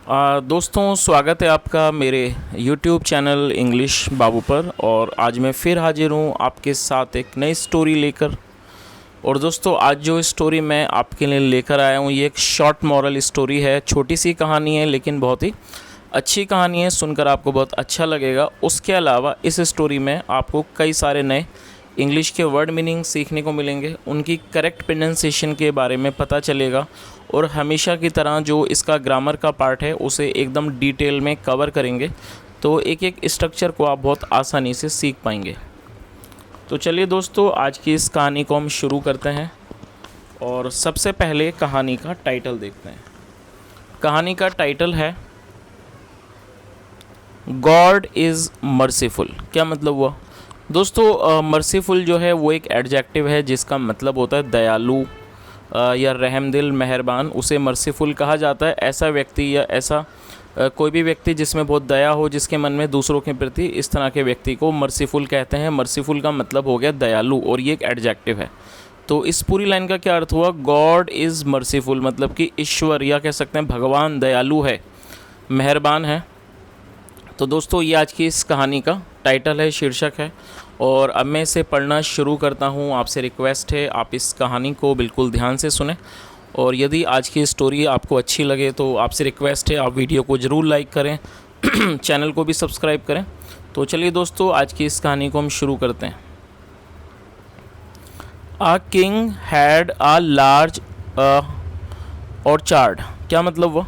दोस्तों, स्वागत है आपका मेरे YouTube चैनल इंग्लिश बाबू पर। और आज मैं फिर हाजिर हूँ आपके साथ एक नई स्टोरी लेकर। और दोस्तों, आज जो स्टोरी मैं आपके लिए लेकर आया हूँ ये एक शॉर्ट मॉरल स्टोरी है। छोटी सी कहानी है लेकिन बहुत ही अच्छी कहानी है, सुनकर आपको बहुत अच्छा लगेगा। उसके अलावा इस स्टोरी में आपको कई सारे नए इंग्लिश के वर्ड मीनिंग सीखने को मिलेंगे, उनकी करेक्ट प्रोनाउंसिएशन के बारे में पता चलेगा और हमेशा की तरह जो इसका ग्रामर का पार्ट है उसे एकदम डिटेल में कवर करेंगे, तो एक एक स्ट्रक्चर को आप बहुत आसानी से सीख पाएंगे। तो चलिए दोस्तों, आज की इस कहानी को हम शुरू करते हैं और सबसे पहले कहानी का टाइटल देखते हैं। कहानी का टाइटल है गॉड इज़ मर्सीफुल। क्या मतलब हुआ दोस्तों? मर्सीफुल जो है वो एक एडजेक्टिव है जिसका मतलब होता है दयालु या रहमदिल, मेहरबान। उसे मर्सीफुल कहा जाता है। ऐसा व्यक्ति या ऐसा कोई भी व्यक्ति जिसमें बहुत दया हो, जिसके मन में दूसरों के प्रति, इस तरह के व्यक्ति को मर्सीफुल कहते हैं। मर्सीफुल का मतलब हो गया दयालु और ये एक एडजेक्टिव है। तो इस पूरी लाइन का क्या अर्थ हुआ? गॉड इज़ मर्सीफुल मतलब कि ईश्वर या कह सकते हैं भगवान दयालु है, मेहरबान है। तो दोस्तों, ये आज की इस कहानी का टाइटल है, शीर्षक है। और अब मैं इसे पढ़ना शुरू करता हूँ। आपसे रिक्वेस्ट है आप इस कहानी को बिल्कुल ध्यान से सुने। और यदि आज की स्टोरी आपको अच्छी लगे तो आपसे रिक्वेस्ट है आप वीडियो को ज़रूर लाइक करें चैनल को भी सब्सक्राइब करें। तो चलिए दोस्तों, आज की इस कहानी को हम शुरू करते हैं। अ king had a large orchard. क्या मतलब हुआ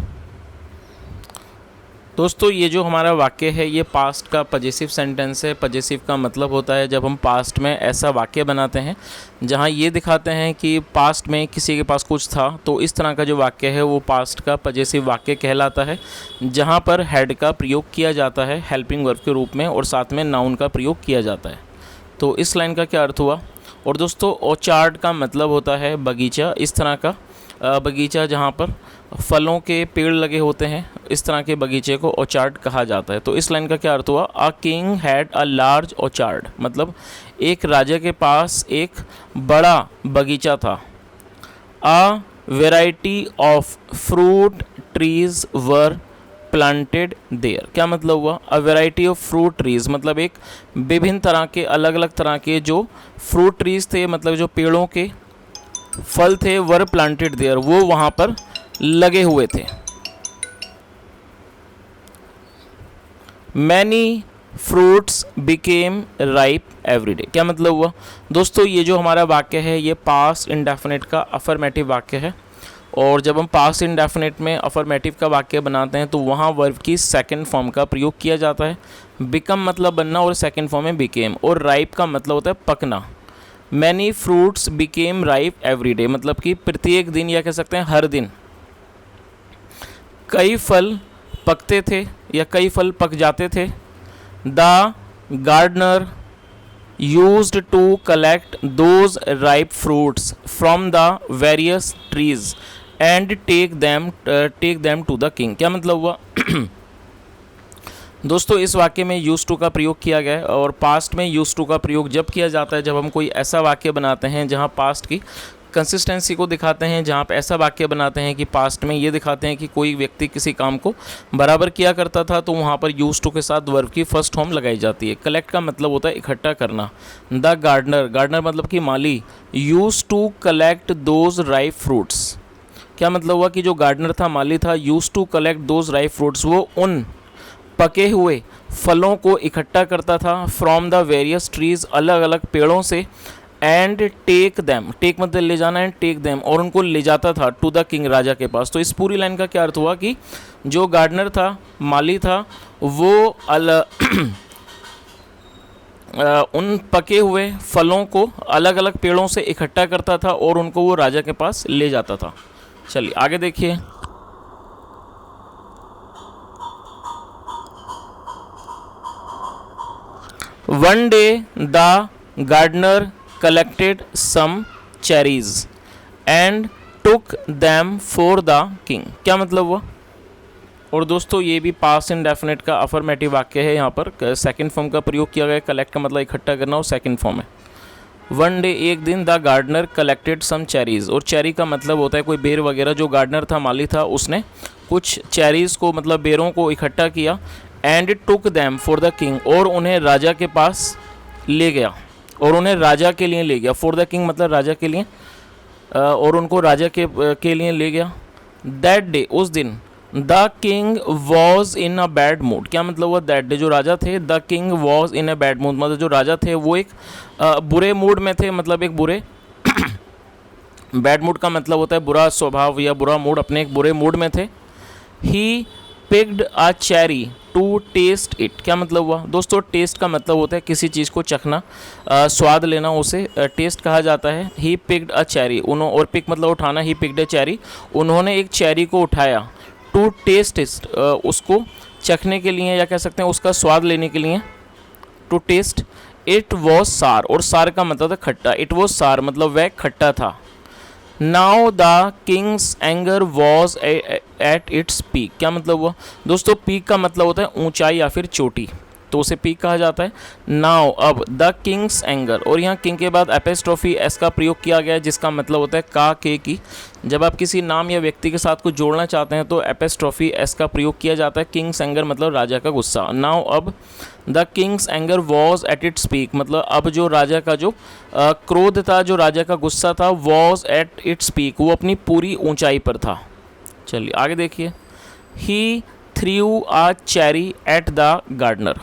दोस्तों? ये जो हमारा वाक्य है ये पास्ट का पजेसिव सेंटेंस है। पजेसिव का मतलब होता है जब हम पास्ट में ऐसा वाक्य बनाते हैं जहाँ ये दिखाते हैं कि पास्ट में किसी के पास कुछ था, तो इस तरह का जो वाक्य है वो पास्ट का पजेसिव वाक्य कहलाता है, जहाँ पर हैड का प्रयोग किया जाता है हेल्पिंग वर्ब के रूप में और साथ में नाउन का प्रयोग किया जाता है। तो इस लाइन का क्या अर्थ हुआ? और दोस्तों, ऑर्चार्ड का मतलब होता है बगीचा। इस तरह का बगीचा जहाँ पर फलों के पेड़ लगे होते हैं, इस तरह के बगीचे को ऑर्चार्ड कहा जाता है। तो इस लाइन का क्या अर्थ हुआ? A king had a large orchard मतलब एक राजा के पास एक बड़ा बगीचा था। A variety of fruit trees were planted there. क्या मतलब हुआ? A variety of fruit trees मतलब एक विभिन्न तरह के, अलग अलग तरह के जो फ्रूट ट्रीज थे, मतलब जो पेड़ों के फल थे, वर प्लांटेड देयर वो वहाँ पर लगे हुए थे। Many fruits became ripe every day. क्या मतलब हुआ दोस्तों? ये जो हमारा वाक्य है ये पास्ट इंडेफिनिट का अफर्मेटिव वाक्य है। और जब हम पास्ट इंडेफिनिट में अफर्मेटिव का वाक्य बनाते हैं तो वहाँ वर्ब की सेकंड फॉर्म का प्रयोग किया जाता है। बिकम मतलब बनना और सेकंड फॉर्म में बिकेम। और राइप का मतलब होता है पकना। Many fruits became ripe every day मतलब कि प्रत्येक दिन या कह सकते हैं हर दिन कई फल पकते थे या कई फल पक जाते थे। The gardener used to collect those ripe fruits from the various trees and take them to the king. क्या मतलब हुआ दोस्तों? इस वाक्य में यूज टू का प्रयोग किया गया है। और पास्ट में यूज टू का प्रयोग जब किया जाता है जब हम कोई ऐसा वाक्य बनाते हैं जहां पास्ट की कंसिस्टेंसी को दिखाते हैं, जहाँ पे ऐसा वाक्य बनाते हैं कि पास्ट में ये दिखाते हैं कि कोई व्यक्ति किसी काम को बराबर किया करता था, तो वहाँ पर यूज टू के साथ वर्ब की फर्स्ट फॉर्म लगाई जाती है। कलेक्ट का मतलब होता है इकट्ठा करना। द गार्डनर, गार्डनर मतलब कि माली, used to collect those ripe fruits. क्या मतलब हुआ कि जो गार्डनर था, माली था, used to collect those ripe fruits वो उन पके हुए फलों को इकट्ठा करता था फ्रॉम द वेरियस ट्रीज अलग अलग पेड़ों से। एंड टेक दैम, टेक मतलब ले जाना, एंड टेक दैम और उनको ले जाता था टू द किंग, राजा के पास। तो इस पूरी लाइन का क्या अर्थ हुआ कि जो गार्डनर था, माली था, वो उन पके हुए फलों को अलग अलग पेड़ों से इकट्ठा करता था और उनको वो राजा के पास ले जाता था। चलिए आगे देखिए। One day the gardener collected some cherries and took them for the king। क्या मतलब हुआ? और दोस्तों, ये भी पास्ट इंडेफिनिट का अफर्मेटिव वाक्य है। यहाँ पर सेकंड फॉर्म का प्रयोग किया गया। कलेक्ट का मतलब इकट्ठा करना और सेकंड फॉर्म है। वन डे एक दिन the gardener collected some cherries. और चेरी का मतलब होता है कोई बेर वगैरह। जो गार्डनर था, माली था, उसने कुछ चेरीज़ को मतलब बेरों को इकट्ठा किया, and took them for the king, और उन्हें राजा के पास ले गया, और उन्हें राजा के लिए ले गया। फॉर द किंग मतलब राजा के लिए, और उनको राजा के लिए ले गया। दैट डे, उस दिन, the king was in a bad mood. क्या मतलब हुआ दैट डे, जो राजा थे, the king was in a bad mood मतलब जो राजा थे वो एक बुरे मूड में थे, मतलब एक बुरे बैड मूड का मतलब होता है बुरा स्वभाव या बुरा मूड, अपने एक बुरे मूड में थे। He picked a cherry to taste it. क्या मतलब हुआ दोस्तों, टेस्ट का मतलब होता है किसी चीज़ को चखना, स्वाद लेना, उसे टेस्ट कहा जाता है। ही पिक्ड अ चेरी, और पिक मतलब उठाना, ही पिक्ड अ चेरी, उन्होंने एक चेरी को उठाया। टू टेस्ट इट, उसको चखने के लिए या कह सकते हैं उसका स्वाद लेने के लिए। टू टेस्ट, इट वॉज सार, और सार का मतलब था खट्टा, इट वॉज सार मतलब वह खट्टा था। Now the Kings anger was at its peak. क्या मतलब हुआ दोस्तों, पीक का मतलब होता है ऊंचाई या फिर चोटी, तो उसे पीक कहा जाता है। नाउ, अब, द किंग्स एंगर, और यहाँ किंग के बाद एपिस्ट्रोफी एस का प्रयोग किया गया है, जिसका मतलब होता है का के की। जब आप किसी नाम या व्यक्ति के साथ कुछ जोड़ना चाहते हैं तो एपिस्ट्रोफी एस का प्रयोग किया जाता है। किंग्स एंगर मतलब राजा का गुस्सा। नाउ, अब, the Kings anger was at its peak मतलब अब जो राजा का जो क्रोध था, जो राजा का गुस्सा था, वॉज एट इट्स पीक, वो अपनी पूरी ऊंचाई पर था। चलिए आगे देखिए। He threw a cherry at the gardener,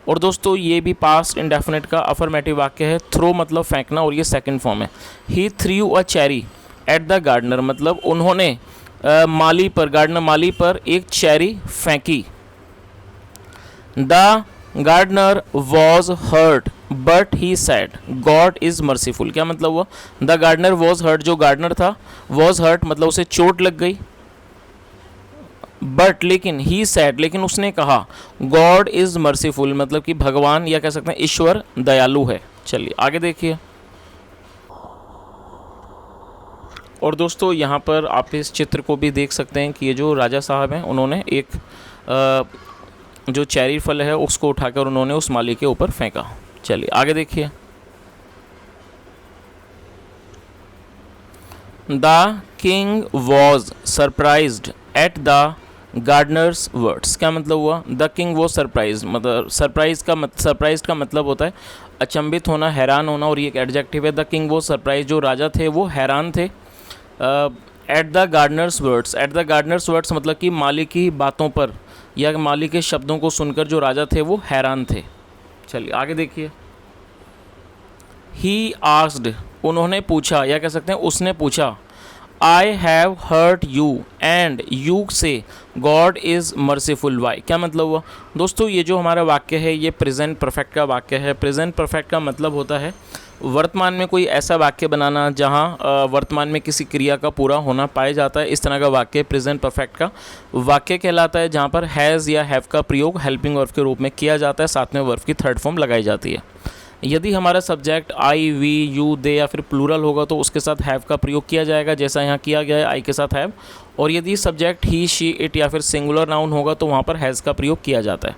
और दोस्तों ये भी पास्ट इंडेफिनिट का अफर्मेटिव वाक्य है। थ्रो मतलब फेंकना, और ये सेकंड फॉर्म है। He threw a cherry at the gardener मतलब उन्होंने माली पर, गार्डनर माली पर एक चेरी फेंकी। The gardener was hurt but he said God is merciful. क्या मतलब हुआ, द गार्डनर वॉज हर्ट, जो गार्डनर था, वॉज हर्ट मतलब उसे चोट लग गई, बट लेकिन, ही सैड लेकिन उसने कहा, गॉड इज़ मर्सीफुल मतलब कि भगवान या कह सकते हैं ईश्वर दयालु है। चलिए आगे देखिए। और दोस्तों यहाँ पर आप इस चित्र को भी देख सकते हैं कि ये जो राजा साहब हैं उन्होंने एक जो चेरी फल है उसको उठाकर उन्होंने उस माली के ऊपर फेंका। चलिए आगे देखिए। The king was surprised at the Gardner's words. क्या मतलब हुआ, द किंग वॉज सरप्राइज मतलब सरप्राइज का मतलब होता है अचंभित होना, हैरान होना, और ये एक एडजेक्टिव है। द किंग वॉज सरप्राइज, जो राजा थे वो हैरान थे। At the Gardner's words, at the Gardner's words मतलब कि माली की बातों पर या माली के शब्दों को सुनकर जो राजा थे वो हैरान थे। चलिए आगे देखिए। ही आस्क्ड, उन्होंने पूछा या कह सकते हैं उसने पूछा। I have hurt you and you say God is merciful why. क्या मतलब हुआ दोस्तों, ये जो हमारा वाक्य है ये प्रेजेंट परफेक्ट का वाक्य है। प्रेजेंट परफेक्ट का मतलब होता है वर्तमान में कोई ऐसा वाक्य बनाना जहाँ वर्तमान में किसी क्रिया का पूरा होना पाया जाता है। इस तरह का वाक्य प्रेजेंट परफेक्ट का वाक्य कहलाता है, जहाँ पर हैज़ या हैव का प्रयोग हेल्पिंग वर्ब के रूप में किया जाता है, साथ में वर्ब की थर्ड फॉर्म लगाई जाती है। यदि हमारा सब्जेक्ट आई, वी, यू, दे या फिर प्लूरल होगा तो उसके साथ हैव का प्रयोग किया जाएगा, जैसा यहाँ किया गया है आई के साथ हैव। और यदि सब्जेक्ट ही, शी, इट या फिर सिंगुलर नाउन होगा तो वहाँ पर हैज़ का प्रयोग किया जाता है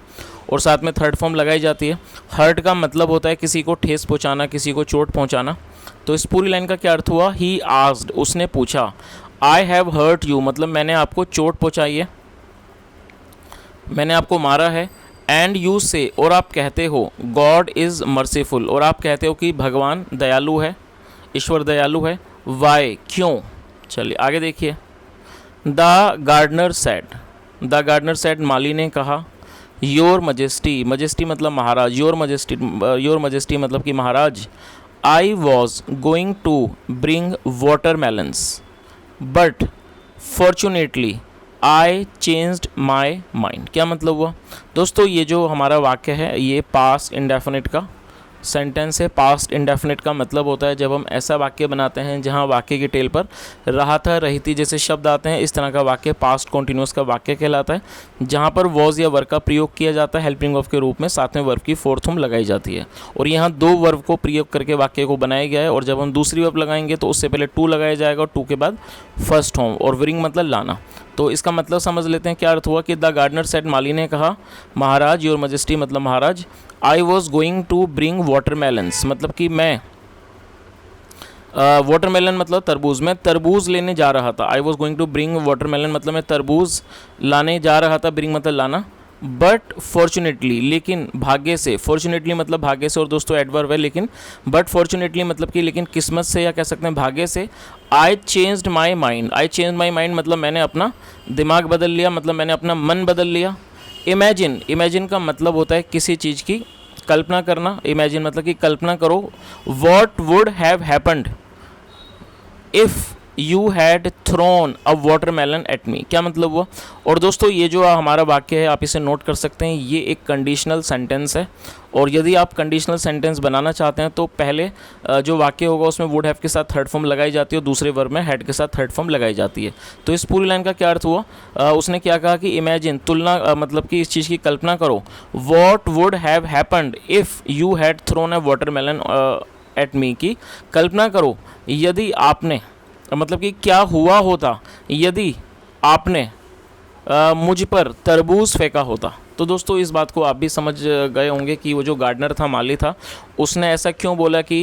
और साथ में थर्ड फॉर्म लगाई जाती है। हर्ट का मतलब होता है किसी को ठेस पहुँचाना, किसी को चोट पहुँचाना। तो इस पूरी लाइन का क्या अर्थ हुआ, ही आस्क्ड, उसने पूछा। आई हैव हर्ट यू मतलब मैंने आपको चोट पहुँचाई है, मैंने आपको मारा है। एंड यू से, और आप कहते हो, गॉड इज़ मर्सीफुल, और आप कहते हो कि भगवान दयालु है, ईश्वर दयालु है। वाई, क्यों। चलिए आगे देखिए। The gardener said, the gardener said माली ने कहा। योर मजेस्टी, मजेस्टी मतलब महाराज, योर मजेस्टी मतलब कि महाराज। I was going to bring watermelons but fortunately I changed my mind. क्या मतलब हुआ दोस्तों, ये जो हमारा वाक्य है ये पास्ट इंडेफिनिट का सेंटेंस है। पास्ट इंडेफिनिट का मतलब होता है जब हम ऐसा वाक्य बनाते हैं जहां वाक्य की टेल पर रहा था, रही थी जैसे शब्द आते हैं, इस तरह का वाक्य पास्ट कॉन्टिन्यूस का वाक्य कहलाता है, जहां पर वॉज या वर्ब का प्रयोग किया जाता है हेल्पिंग वर्ब के रूप में, साथ में वर्ब की फोर्थ फॉर्म लगाई जाती है। और यहाँ दो वर्ब को प्रयोग करके वाक्य को बनाया गया है, और जब हम दूसरी वर्ब लगाएंगे तो उससे पहले टू लगाया जाएगा और टू के बाद फर्स्ट फॉर्म, और ब्रिंग मतलब लाना। तो इसका मतलब समझ लेते हैं क्या अर्थ हुआ कि द गार्डनर सेड, माली ने कहा, महाराज, योर मजेस्टी मतलब महाराज। I was going to bring watermelons मतलब कि मैं वाटरमेलन मतलब तरबूज, मैं तरबूज लेने जा रहा था। I was going to bring watermelon मतलब मैं तरबूज लाने जा रहा था, ब्रिंग मतलब लाना। बट फॉर्चुनेटली, लेकिन भाग्य से, फॉर्चुनेटली मतलब भाग्य से, और दोस्तों एडवर्ब है लेकिन, बट फॉर्चुनेटली मतलब कि लेकिन किस्मत से या कह सकते हैं भाग्य से। आई changed my mind, I change my mind मतलब मैंने अपना दिमाग बदल लिया, मतलब मैंने अपना मन बदल लिया। इमेजिन, इमेजिन का मतलब होता है किसी चीज़ की कल्पना करना, इमेजिन मतलब कि कल्पना करो। What would have happened if you had thrown a watermelon at me, क्या मतलब हुआ। और दोस्तों ये जो हमारा वाक्य है आप इसे नोट कर सकते हैं, ये एक कंडीशनल सेंटेंस है। और यदि आप कंडीशनल सेंटेंस बनाना चाहते हैं तो पहले जो वाक्य होगा उसमें वुड हैव के साथ थर्ड फॉर्म लगाई जाती है और दूसरे वर्ब में हैड के साथ थर्ड फॉर्म लगाई जाती है। तो इस पूरी लाइन का क्या अर्थ हुआ, उसने क्या कहा कि इमेजिन, तुलना मतलब कि इस चीज़ की कल्पना करो। What would have happened if you had thrown a watermelon at me, की कल्पना करो यदि आपने, मतलब कि क्या हुआ होता यदि आपने मुझ पर तरबूज फेंका होता। तो दोस्तों इस बात को आप भी समझ गए होंगे कि वो जो गार्डनर था, माली था, उसने ऐसा क्यों बोला कि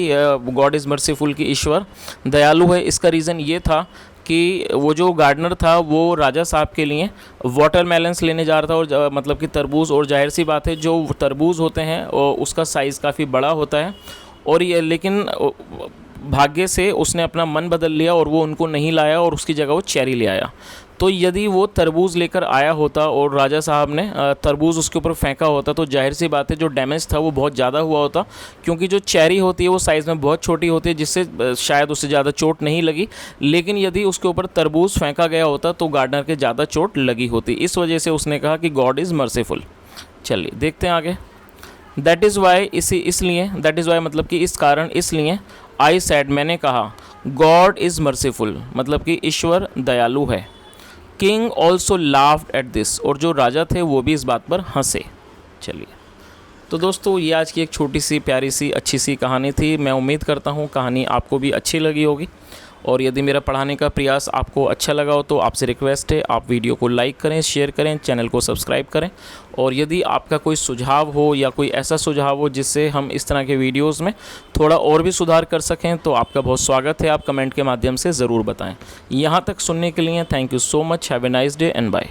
गॉड इज़ मर्सीफुल, कि ईश्वर दयालु है। इसका रीज़न ये था कि वो जो गार्डनर था वो राजा साहब के लिए वाटरमेलन्स लेने जा रहा था, और मतलब कि तरबूज, और जाहिर सी बात है जो तरबूज होते हैं उसका साइज़ काफ़ी बड़ा होता है। और ये लेकिन भाग्य से उसने अपना मन बदल लिया और वो उनको नहीं लाया और उसकी जगह वो चेरी ले आया। तो यदि वो तरबूज लेकर आया होता और राजा साहब ने तरबूज उसके ऊपर फेंका होता तो जाहिर सी बात है जो डैमेज था वो बहुत ज़्यादा हुआ होता, क्योंकि जो चेरी होती है वो साइज़ में बहुत छोटी होती है, जिससे शायद उससे ज़्यादा चोट नहीं लगी। लेकिन यदि उसके ऊपर तरबूज फेंका गया होता तो गार्डनर के ज़्यादा चोट लगी होती। इस वजह से उसने कहा कि गॉड इज़ मर्सीफुल। चलिए देखते हैं आगे। दैट इज़ वाई, इसलिए, दैट इज़ वाई मतलब कि इस कारण, इसलिए, आई सैड मैंने कहा, गॉड इज़ मर्सीफुल मतलब कि ईश्वर दयालु है। King also laughed at this, और जो राजा थे वो भी इस बात पर हंसे। चलिए, तो दोस्तों ये आज की एक छोटी सी प्यारी सी अच्छी सी कहानी थी। मैं उम्मीद करता हूँ कहानी आपको भी अच्छी लगी होगी। और यदि मेरा पढ़ाने का प्रयास आपको अच्छा लगा हो तो आपसे रिक्वेस्ट है आप वीडियो को लाइक करें, शेयर करें, चैनल को सब्सक्राइब करें। और यदि आपका कोई सुझाव हो या कोई ऐसा सुझाव हो जिससे हम इस तरह के वीडियोस में थोड़ा और भी सुधार कर सकें तो आपका बहुत स्वागत है, आप कमेंट के माध्यम से ज़रूर बताएं। यहाँ तक सुनने के लिए thank you so much. Have a nice day and bye.